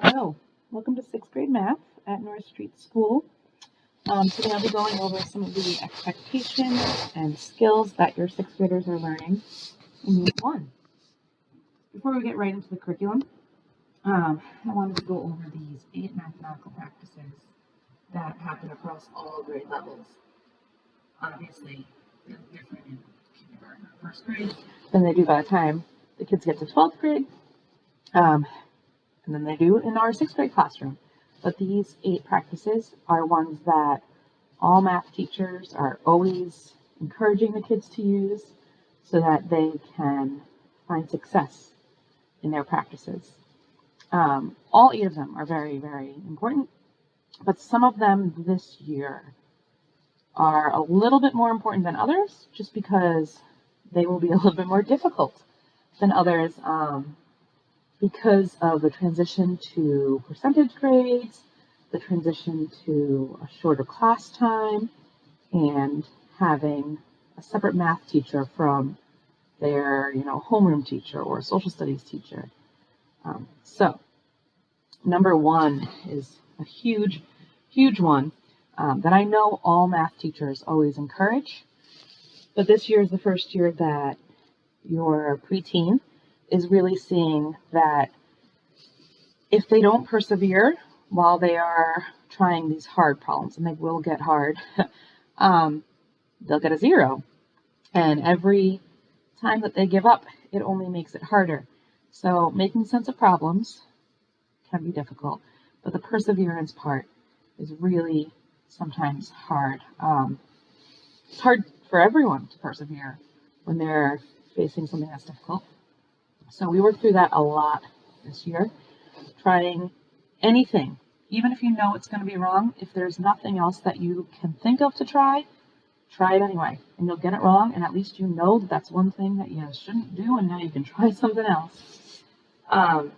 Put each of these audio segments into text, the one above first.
Hello, welcome to 6th grade math at North Street School. Today I'll be going over some of the expectations and skills that your 6th graders are learning in Unit 1. Before we get right into the curriculum, I wanted to go over these 8 mathematical practices that happen across all grade levels. Obviously, they're different in kindergarten or 1st grade than they do by the time the kids get to 12th grade. And then they do in our 6th grade classroom. But these 8 practices are ones that all math teachers are always encouraging the kids to use so that they can find success in their practices. All 8 of them are very, very important, but some of them this year are a little bit more important than others just because they will be a little bit more difficult than others. Because of the transition to percentage grades, the transition to a shorter class time, and having a separate math teacher from their, homeroom teacher or social studies teacher. So, number 1 is a huge, huge one that I know all math teachers always encourage. But this year is the first year that your preteen is really seeing that if they don't persevere while they are trying these hard problems, and they will get hard, they'll get a 0. And every time that they give up, it only makes it harder. So making sense of problems can be difficult, but the perseverance part is really sometimes hard. It's hard for everyone to persevere when they're facing something that's difficult. So we worked through that a lot this year, trying anything, even if you know it's going to be wrong. If there's nothing else that you can think of to try it anyway, and you'll get it wrong, and at least you know that that's one thing that you shouldn't do, and now you can try something else. The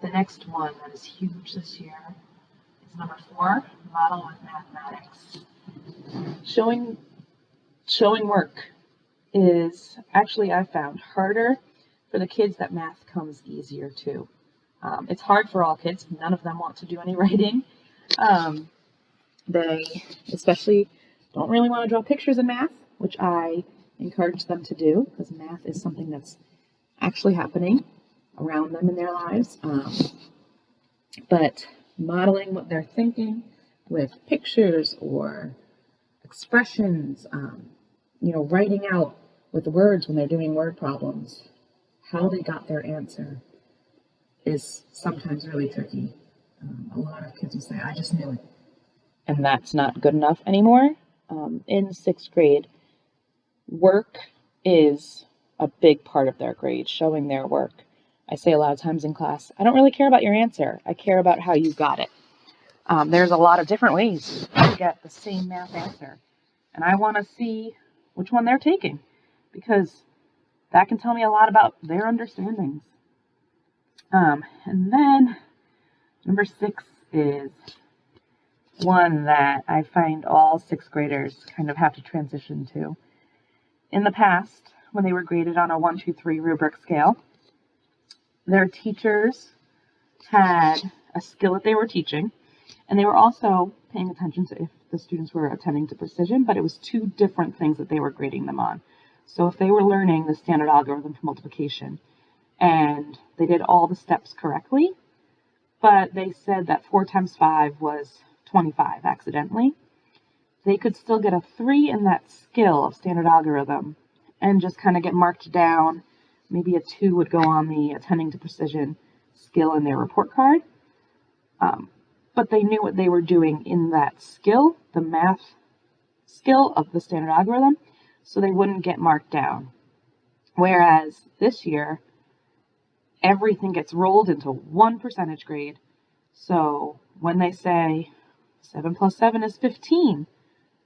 next one that is huge this year is number 4, model with mathematics. Showing work is actually, I found, harder for the kids that math comes easier to. It's hard for all kids. None of them want to do any writing. They especially don't really want to draw pictures in math, which I encourage them to do because math is something that's actually happening around them in their lives. But modeling what they're thinking with pictures or expressions, writing out with words when they're doing word problems, how they got their answer is sometimes really tricky. A lot of kids will say, I just knew it. And that's not good enough anymore. In 6th grade, work is a big part of their grade, showing their work. I say a lot of times in class, I don't really care about your answer. I care about how you got it. There's a lot of different ways to get the same math answer. And I want to see which one they're taking, because that can tell me a lot about their understandings. And then number 6 is one that I find all 6th graders kind of have to transition to. In the past, when they were graded on a 1, 2, 3 rubric scale, their teachers had a skill that they were teaching, and they were also paying attention to if the students were attending to precision, but it was 2 different things that they were grading them on. So if they were learning the standard algorithm for multiplication, and they did all the steps correctly, but they said that 4 times 5 was 25 accidentally, they could still get a 3 in that skill of standard algorithm and just kind of get marked down. Maybe a 2 would go on the attending to precision skill in their report card. But they knew what they were doing in that skill, the math skill of the standard algorithm, so they wouldn't get marked down. Whereas this year, everything gets rolled into one percentage grade. So when they say 7 plus 7 is 15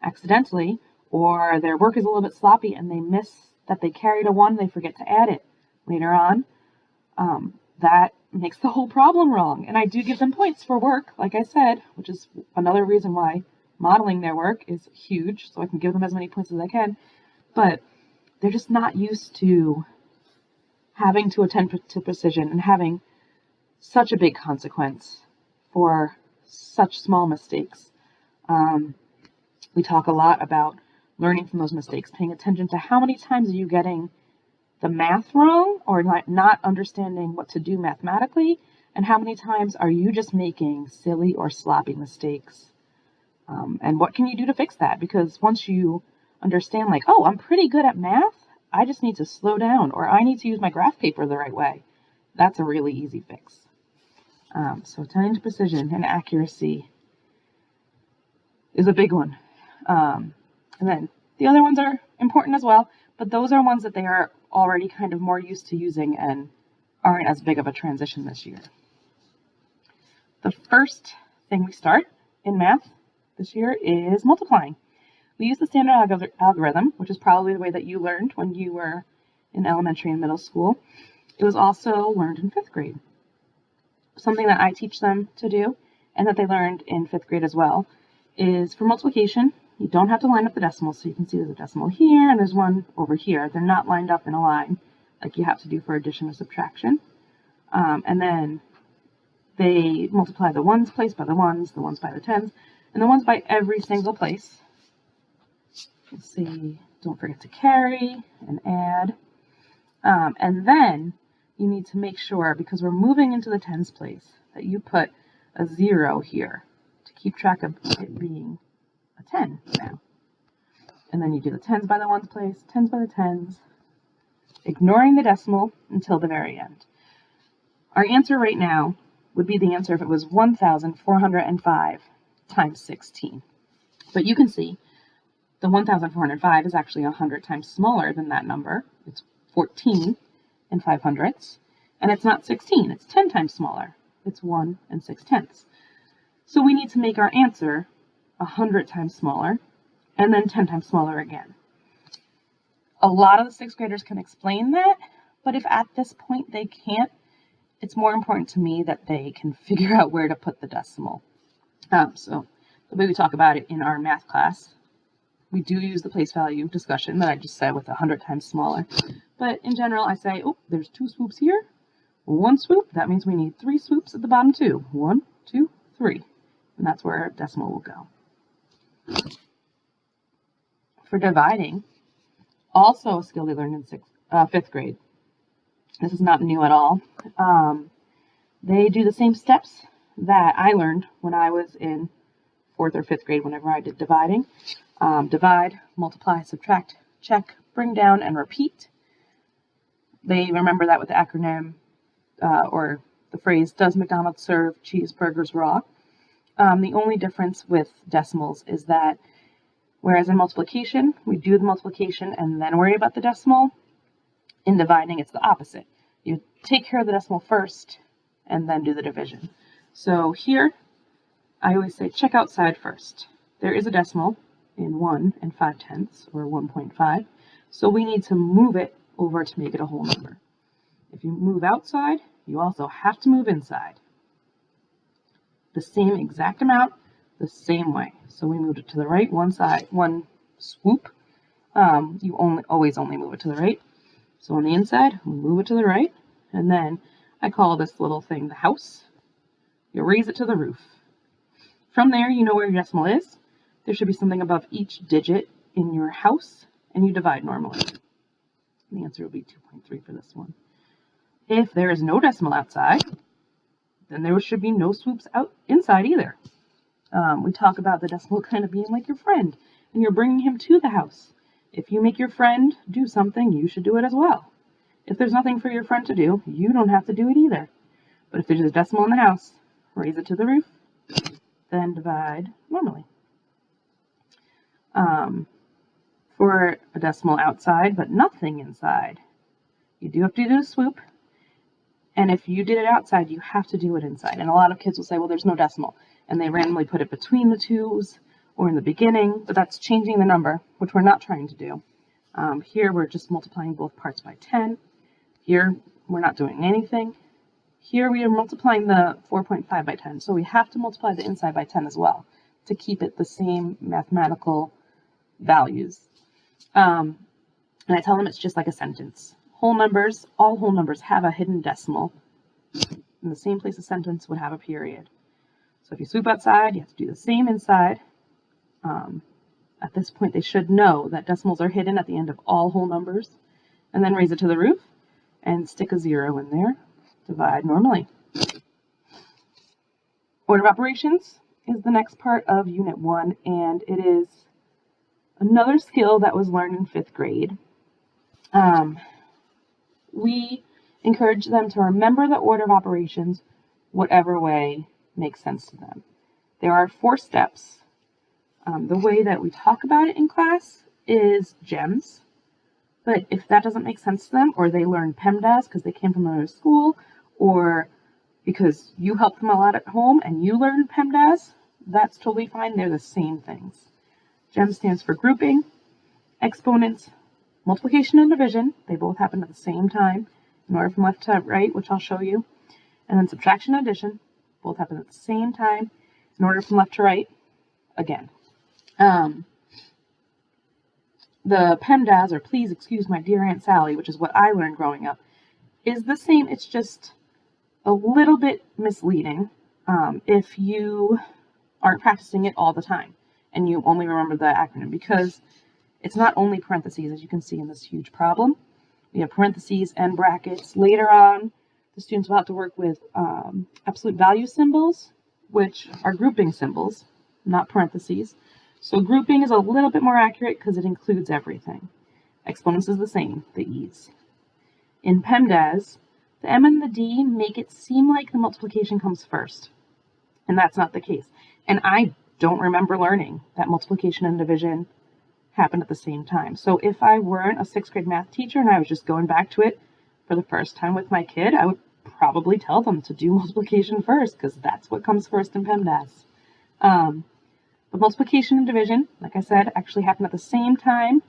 accidentally, or their work is a little bit sloppy and they miss that they carried a 1, they forget to add it later on, that makes the whole problem wrong. And I do give them points for work, like I said, which is another reason why modeling their work is huge, so I can give them as many points as I can. But they're just not used to having to attend to precision and having such a big consequence for such small mistakes. We talk a lot about learning from those mistakes, paying attention to how many times are you getting the math wrong or not understanding what to do mathematically, and how many times are you just making silly or sloppy mistakes. And what can you do to fix that? Because once you understand, like, oh, I'm pretty good at math, I just need to slow down, or I need to use my graph paper the right way. That's a really easy fix. So attending to precision and accuracy is a big one. And then the other ones are important as well, but those are ones that they are already kind of more used to using and aren't as big of a transition this year. The first thing we start in math this year is multiplying. We use the standard algorithm, which is probably the way that you learned when you were in elementary and middle school. It was also learned in 5th grade. Something that I teach them to do, and that they learned in 5th grade as well, is for multiplication, you don't have to line up the decimals. So you can see there's a decimal here and there's one over here. They're not lined up in a line like you have to do for addition or subtraction. And then they multiply the ones placed by the ones by the tens, and the ones by every single place. Let's see, don't forget to carry and add. And then you need to make sure, because we're moving into the tens place, that you put a 0 here to keep track of it being a 10 now. And then you do the tens by the ones place, tens by the tens, ignoring the decimal until the very end. Our answer right now would be the answer if it was 1,405 times 16. But you can see the 1,405 is actually 100 times smaller than that number. It's 14 and 500ths, and it's not 16, it's 10 times smaller. It's 1 and 6/10. So we need to make our answer 100 times smaller, and then 10 times smaller again. A lot of the 6th graders can explain that, but if at this point they can't, it's more important to me that they can figure out where to put the decimal. So the way we talk about it in our math class, we do use the place value discussion that I just said with 100 times smaller. But in general, I say, oh, there's 2 swoops here. 1 swoop, that means we need 3 swoops at the bottom too. 1, 2, 3. And that's where our decimal will go. For dividing, also a skill they learned in 5th grade. This is not new at all. They do the same steps that I learned when I was in 4th or 5th grade whenever I did dividing. Divide, multiply, subtract, check, bring down, and repeat. They remember that with the acronym or the phrase, does McDonald's serve cheeseburgers raw? The only difference with decimals is that whereas in multiplication, we do the multiplication and then worry about the decimal, in dividing, it's the opposite. You take care of the decimal first and then do the division. So here, I always say check outside first. There is a decimal in 1 and 5/10, or 1.5, so we need to move it over to make it a whole number. If you move outside, you also have to move inside. The same exact amount, the same way. So we moved it to the right, one swoop. You always only move it to the right. So on the inside, we move it to the right, and then I call this little thing the house. You raise it to the roof. From there, you know where your decimal is. There should be something above each digit in your house, and you divide normally. The answer will be 2.3 for this one. If there is no decimal outside, then there should be no swoops out inside either. We talk about the decimal kind of being like your friend, and you're bringing him to the house. If you make your friend do something, you should do it as well. If there's nothing for your friend to do, you don't have to do it either. But if there's a decimal in the house, raise it to the roof, then divide normally. For a decimal outside, but nothing inside, you do have to do a swoop. And if you did it outside, you have to do it inside. And a lot of kids will say, well, there's no decimal. And they randomly put it between the twos or in the beginning, but that's changing the number, which we're not trying to do. Here, we're just multiplying both parts by 10. Here, we're not doing anything. Here, we are multiplying the 4.5 by 10. So we have to multiply the inside by 10 as well to keep it the same mathematical values. And I tell them it's just like a sentence. whole numbers, all whole numbers have a hidden decimal. In the same place a sentence would have a period. So if you sweep outside, you have to do the same inside. At this point, they should know that decimals are hidden at the end of all whole numbers. And then raise it to the roof and stick a 0 in there. Divide normally. Order of operations is the next part of Unit 1, and it is another skill that was learned in 5th grade. We encourage them to remember the order of operations whatever way makes sense to them. There are 4 steps. The way that we talk about it in class is GEMS, but if that doesn't make sense to them, or they learn PEMDAS because they came from another school, or because you helped them a lot at home and you learned PEMDAS, that's totally fine. They're the same things. GEMS stands for grouping, exponents, multiplication and division. They both happen at the same time in order from left to right, which I'll show you. And then subtraction and addition, both happen at the same time in order from left to right again. The PEMDAS, or please excuse my dear Aunt Sally, which is what I learned growing up, is the same. It's just a little bit misleading if you aren't practicing it all the time and you only remember the acronym, because it's not only parentheses, as you can see in this huge problem. We have parentheses and brackets. Later on, the students will have to work with absolute value symbols, which are grouping symbols, not parentheses. So grouping is a little bit more accurate because it includes everything. Exponents is the same, the E's. In PEMDAS, the M and the D make it seem like the multiplication comes first, and that's not the case. And I don't remember learning that multiplication and division happen at the same time. So if I weren't a 6th grade math teacher and I was just going back to it for the first time with my kid, I would probably tell them to do multiplication first, because that's what comes first in PEMDAS. But multiplication and division, like I said, actually happen at the same time,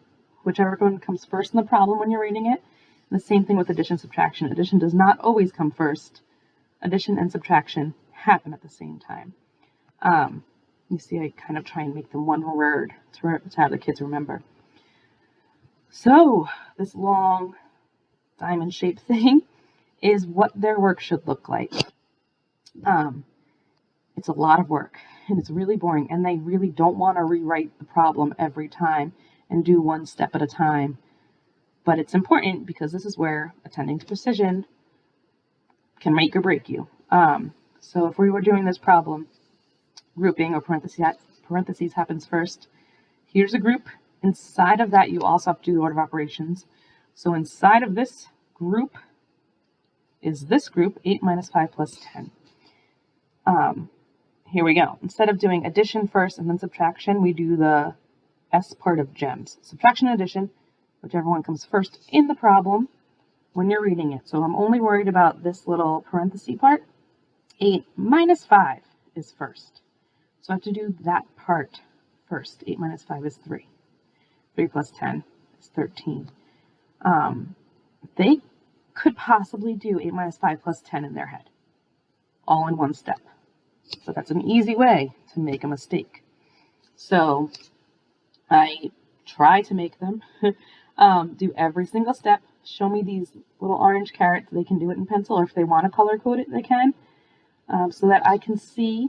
whichever one comes first in the problem when you're reading it. And the same thing with addition and subtraction. Addition does not always come first. Addition and subtraction happen at the same time. You see, I kind of try and make them one word to have the kids remember. So this long diamond-shaped thing is what their work should look like. It's a lot of work, and it's really boring, and they really don't want to rewrite the problem every time and do one step at a time. But it's important because this is where attending to precision can make or break you. So if we were doing this problem, grouping or parentheses happens first. Here's a group. Inside of that, you also have to do the order of operations. So inside of this group is this group, 8 minus 5 plus 10. Here we go. Instead of doing addition first and then subtraction, we do the S part of GEMS. Subtraction and addition, whichever one comes first in the problem when you're reading it. So I'm only worried about this little parenthesis part. 8 minus 5 is first. So I have to do that part first. 8 minus 5 is 3. 3 plus 10 is 13. They could possibly do 8 minus 5 plus 10 in their head, all in one step. So that's an easy way to make a mistake. So I try to make them do every single step. Show me these little orange carrots. They can do it in pencil, or if they want to color code it, they can, so that I can see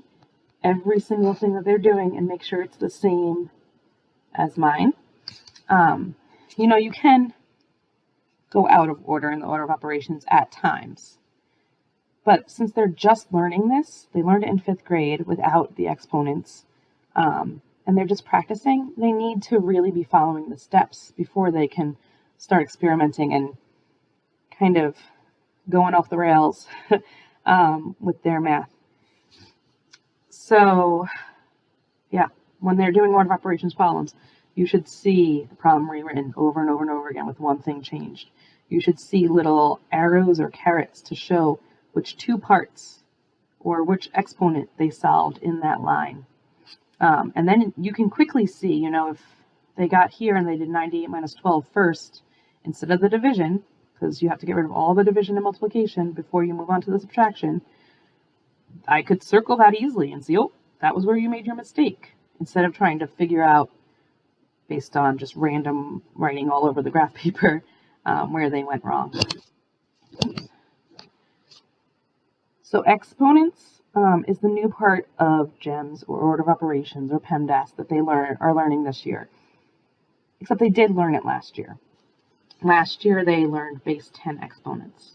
every single thing that they're doing and make sure it's the same as mine. You know, you can go out of order in the order of operations at times. But since they're just learning this, they learned it in 5th grade without the exponents, and they're just practicing, they need to really be following the steps before they can start experimenting and kind of going off the rails with their math. So, yeah, when they're doing order of operations problems, you should see the problem rewritten over and over and over again with one thing changed. You should see little arrows or carrots to show which 2 parts or which exponent they solved in that line. And then you can quickly see, you know, if they got here and they did 98 minus 12 first instead of the division, because you have to get rid of all the division and multiplication before you move on to the subtraction, I could circle that easily and see, oh, that was where you made your mistake, instead of trying to figure out based on just random writing all over the graph paper where they went wrong. So exponents is the new part of GEMS, or order of operations, or PEMDAS, that they are learning this year. Except they did learn it last year. Last year they learned base 10 exponents.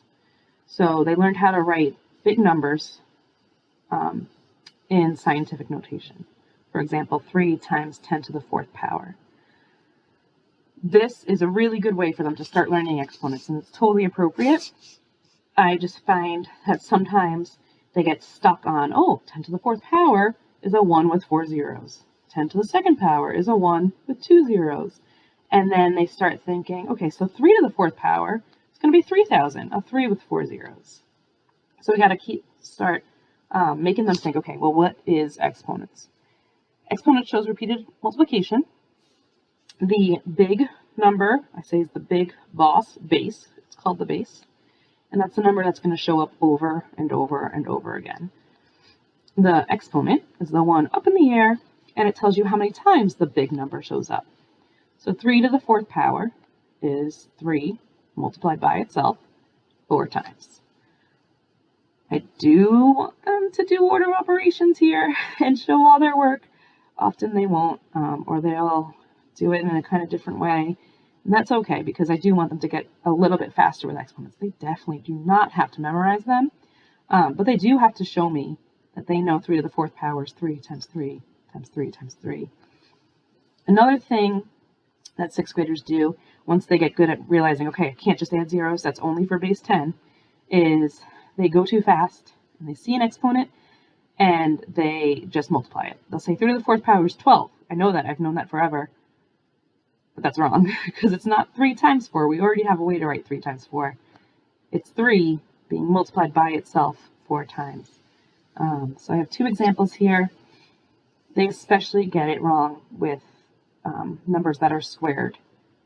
So they learned how to write big numbers in scientific notation. For example, 3 times 10 to the 4th power. This is a really good way for them to start learning exponents, and it's totally appropriate. I just find that sometimes they get stuck on, 10 to the 4th power is a 1 with 4 zeros. 10 to the 2nd power is a 1 with 2 zeros. And then they start thinking, okay, so 3 to the 4th power is going to be 3,000, a 3 with 4 zeros. So we got to start making them think, okay, well, what is exponents? Exponent shows repeated multiplication. The big number, I say, is the big boss, base. It's called the base. And that's the number that's going to show up over and over and over again. The exponent is the one up in the air, and it tells you how many times the big number shows up. So 3 to the 4th power is 3 multiplied by itself 4 times. I do want them to do order of operations here and show all their work. Often they won't, or they'll do it in a kind of different way. And that's okay, because I do want them to get a little bit faster with exponents. They definitely do not have to memorize them, but they do have to show me that they know 3 to the 4th power is 3 times 3 times 3 times 3. Another thing that 6th graders do once they get good at realizing, okay, I can't just add zeros, that's only for base 10, is they go too fast and they see an exponent and they just multiply it. They'll say 3 to the 4th power is 12. I know that. I've known that forever. But that's wrong, because it's not 3 times 4. We already have a way to write 3 times 4. It's 3 being multiplied by itself 4 times. So I have 2 examples here. They especially get it wrong with numbers that are squared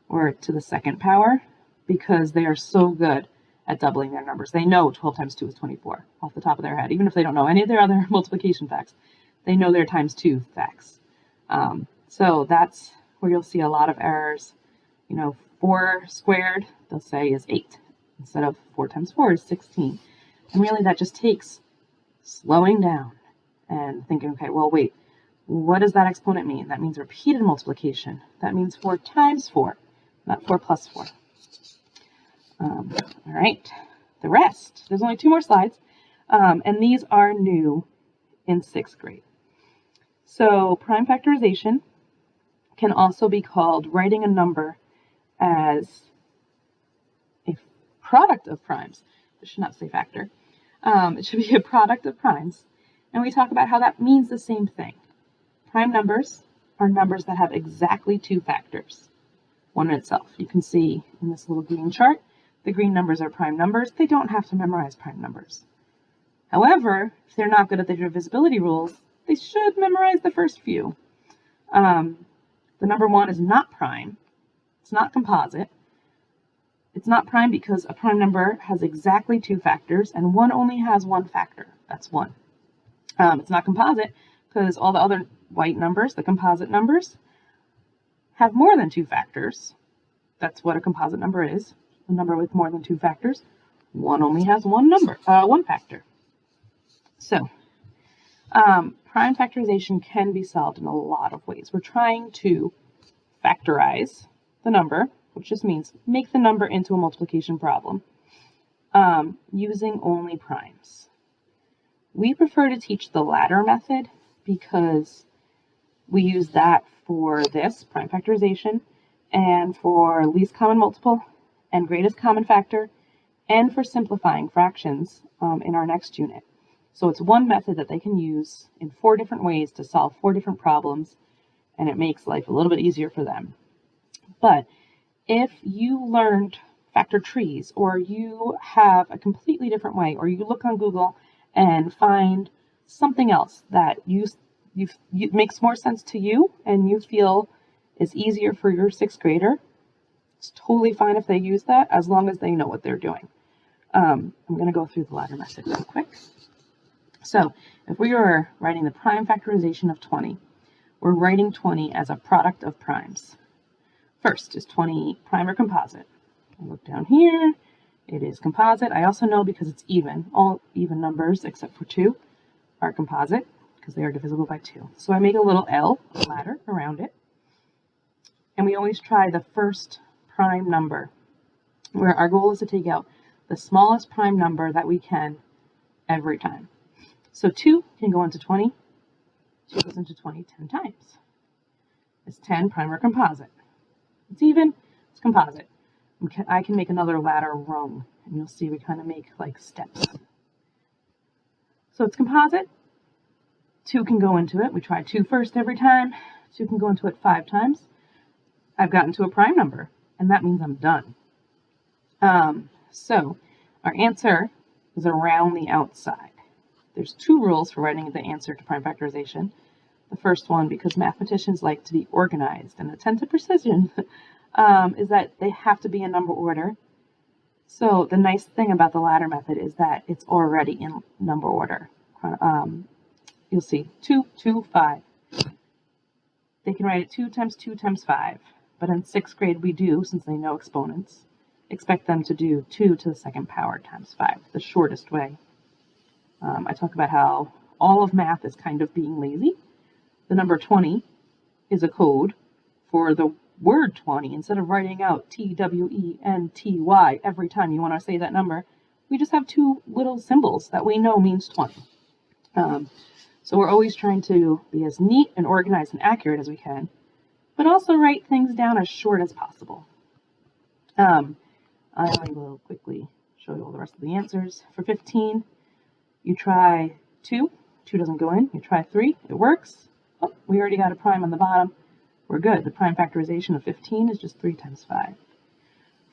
or to the 2nd power, because they are so good at doubling their numbers. They know 12 times 2 is 24 off the top of their head. Even if they don't know any of their other multiplication facts, they know their times 2 facts. So that's where you'll see a lot of errors. 4 squared, they'll say, is 8 instead of 4 times 4 is 16. And really that just takes slowing down and thinking, okay, well, wait, what does that exponent mean? That means repeated multiplication. That means 4 times 4, not 4 plus 4. All right, the rest. There's only 2 more slides, and these are new in 6th grade. So prime factorization can also be called writing a number as a product of primes. It should not say factor. It should be a product of primes. And we talk about how that means the same thing. Prime numbers are numbers that have exactly 2 factors, one in itself. You can see in this little green chart, the green numbers are prime numbers. They don't have to memorize prime numbers. However, if they're not good at the divisibility rules, they should memorize the first few. The number 1 is not prime. It's not composite. It's not prime because a prime number has exactly 2 factors, and 1 only has 1 factor. That's 1. It's not composite because all the other white numbers, the composite numbers, have more than 2 factors. That's what a composite number is, a number with more than 2 factors. 1 only has 1 factor. So, prime factorization can be solved in a lot of ways. We're trying to factorize the number, which just means make the number into a multiplication problem, using only primes. We prefer to teach the latter method because we use that for this, prime factorization, and for least common multiple and greatest common factor, and for simplifying fractions in our next unit. So it's one method that they can use in 4 different ways to solve 4 different problems, and it makes life a little bit easier for them. But if you learned factor trees, or you have a completely different way, or you look on Google and find something else that makes more sense to you and you feel is easier for your 6th grader, it's totally fine if they use that, as long as they know what they're doing. I'm going to go through the ladder method real quick. So if we were writing the prime factorization of 20, we're writing 20 as a product of primes. First, is 20 prime or composite? I look down here. It is composite. I also know because it's even. All even numbers except for 2 are composite because they are divisible by 2. So I make a little L, a ladder, around it. And we always try the first prime number, where our goal is to take out the smallest prime number that we can every time. So 2 can go into 20. 2 goes into 20 10 times. Is 10 prime or composite? It's even, it's composite. I can make another ladder rung, and you'll see we kind of make like steps. So it's composite. 2 can go into it. We try 2 first every time. 2 can go into it 5 times. I've gotten to a prime number, and that means I'm done. So our answer is around the outside. There's 2 rules for writing the answer to prime factorization. The first one, because mathematicians like to be organized and attend to precision, is that they have to be in number order. So the nice thing about the ladder method is that it's already in number order. You'll see 2, 2, 5. They can write it 2 times 2 times 5. But in 6th grade we do, since they know exponents, expect them to do 2 to the 2nd power times 5, the shortest way. I talk about how all of math is kind of being lazy. The number 20 is a code for the word 20. Instead of writing out TWENTY every time you want to say that number, we just have 2 little symbols that we know means 20. So we're always trying to be as neat and organized and accurate as we can, but also write things down as short as possible. I will quickly show you all the rest of the answers. For 15, you try 2. 2 doesn't go in. You try 3. It works. Oh, we already got a prime on the bottom. We're good. The prime factorization of 15 is just 3 times 5.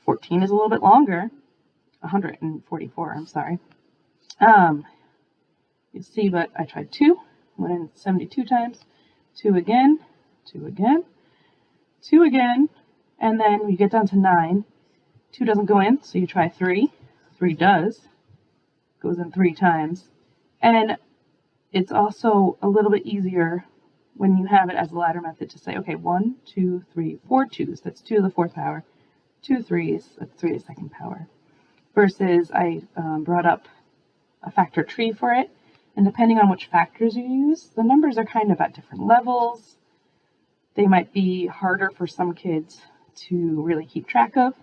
14 is a little bit longer. 144, I'm sorry. You see, but I tried 2. Went in 72 times. 2 again. 2 again. 2 again. And then we get down to 9. 2 doesn't go in, so you try 3. 3 does. Goes in 3 times. And it's also a little bit easier when you have it as a ladder method to say, okay, 1, 2, 3, 4 2s. That's 2 to the 4th power. 2 3s. That's 3 to the 2nd power. Versus I brought up a factor tree for it. And depending on which factors you use, the numbers are kind of at different levels. They might be harder for some kids to really keep track of.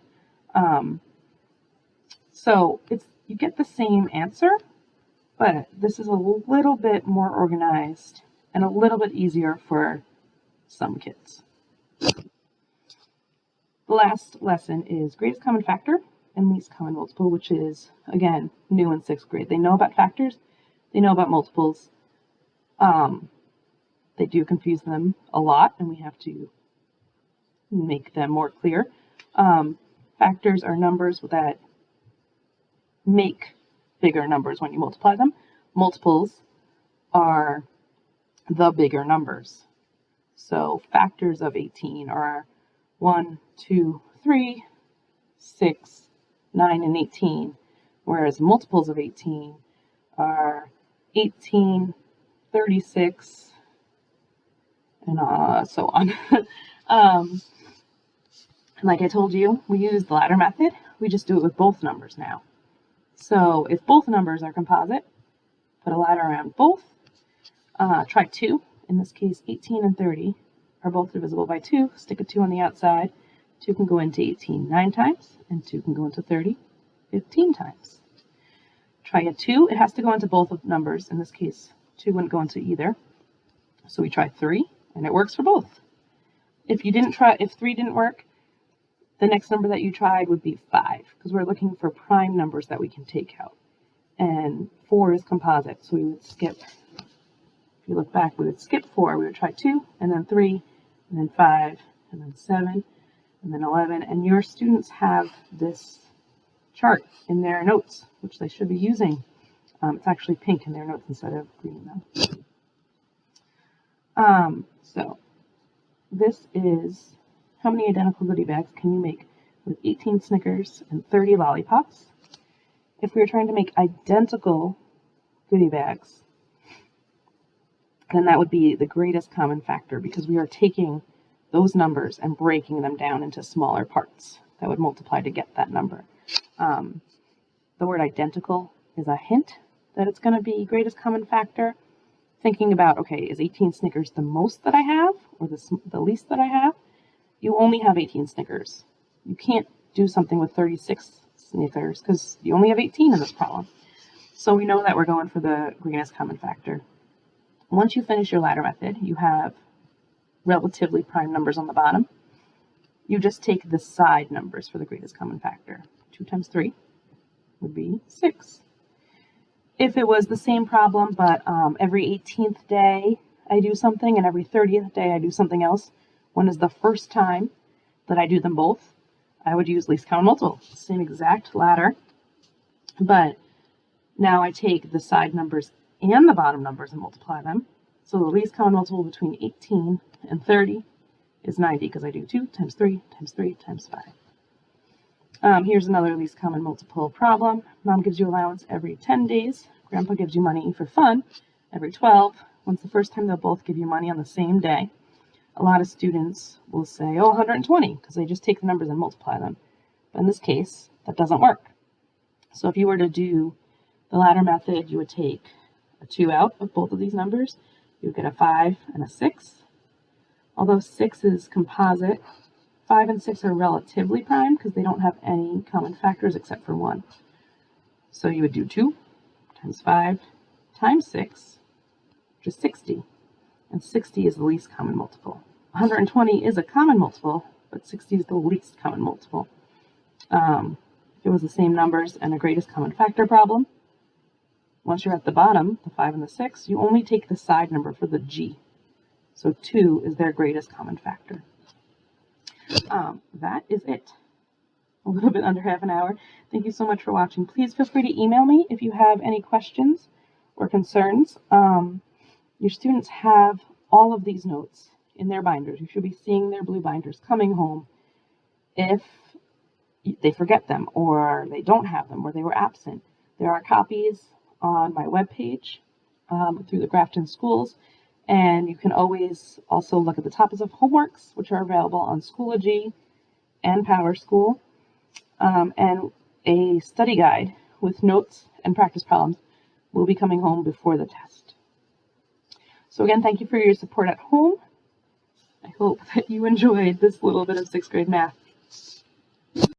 So you get the same answer, but this is a little bit more organized and a little bit easier for some kids. The last lesson is greatest common factor and least common multiple, which is, again, new in 6th grade. They know about factors. They know about multiples. They do confuse them a lot, and we have to make them more clear. Factors are numbers that make bigger numbers when you multiply them. Multiples are the bigger numbers. So factors of 18 are 1, 2, 3, 6, 9, and 18, whereas multiples of 18 are 18, 36, and so on. And like I told you, we use the ladder method. We just do it with both numbers now. So if both numbers are composite, put a ladder around both. Try 2. In this case, 18 and 30 are both divisible by 2. Stick a 2 on the outside. 2 can go into 18 9 times, and 2 can go into 30 15 times. Try a 2. It has to go into both of numbers. In this case, 2 wouldn't go into either. So we try 3, and it works for both. If 3 didn't work, the next number that you tried would be 5, because we're looking for prime numbers that we can take out. And 4 is composite, so we would skip. If you look back, we would skip 4. We would try 2, and then 3, and then 5, and then 7, and then 11. And your students have this chart in their notes, which they should be using. It's actually pink in their notes instead of green, though. So this is how many identical goodie bags can you make with 18 Snickers and 30 lollipops. If we were trying to make identical goodie bags, then that would be the greatest common factor, because we are taking those numbers and breaking them down into smaller parts. that would multiply to get that number. The word identical is a hint that it's going to be greatest common factor. Thinking about, okay, is 18 Snickers the most that I have or the least that I have? You only have 18 Snickers. You can't do something with 36 Snickers because you only have 18 in this problem. So we know that we're going for the greatest common factor. Once you finish your ladder method, you have relatively prime numbers on the bottom. You just take the side numbers for the greatest common factor. 2 times 3 would be 6. If it was the same problem, but every 18th day I do something and every 30th day I do something else, when is the first time that I do them both, I would use least common multiple. Same exact ladder, but now I take the side numbers and the bottom numbers and multiply them. So the least common multiple between 18 and 30 is 90 because I do 2 times 3 times 3 times 5. Here's another least common multiple problem. Mom gives you allowance every 10 days. Grandpa gives you money for fun every 12. When's the first time they'll both give you money on the same day? A lot of students will say, oh, 120, because they just take the numbers and multiply them. But in this case, that doesn't work. So if you were to do the ladder method, you would take a 2 out of both of these numbers. You would get a 5 and a 6. Although 6 is composite, 5 and 6 are relatively prime because they don't have any common factors except for 1. So you would do 2 times 5 times 6, which is 60. And 60 is the least common multiple. 120 is a common multiple, but 60 is the least common multiple. If it was the same numbers and a greatest common factor problem, once you're at the bottom, the 5 and the 6, you only take the side number for the G. So 2 is their greatest common factor. That is it. A little bit under half an hour. Thank you so much for watching. Please feel free to email me if you have any questions or concerns. Your students have all of these notes in their binders. You should be seeing their blue binders coming home if they forget them or they don't have them or they were absent. There are copies on my webpage through the Grafton Schools, and you can always also look at the topics of homeworks, which are available on Schoology and PowerSchool, and a study guide with notes and practice problems will be coming home before the test. So again, thank you for your support at home. I hope that you enjoyed this little bit of 6th grade math.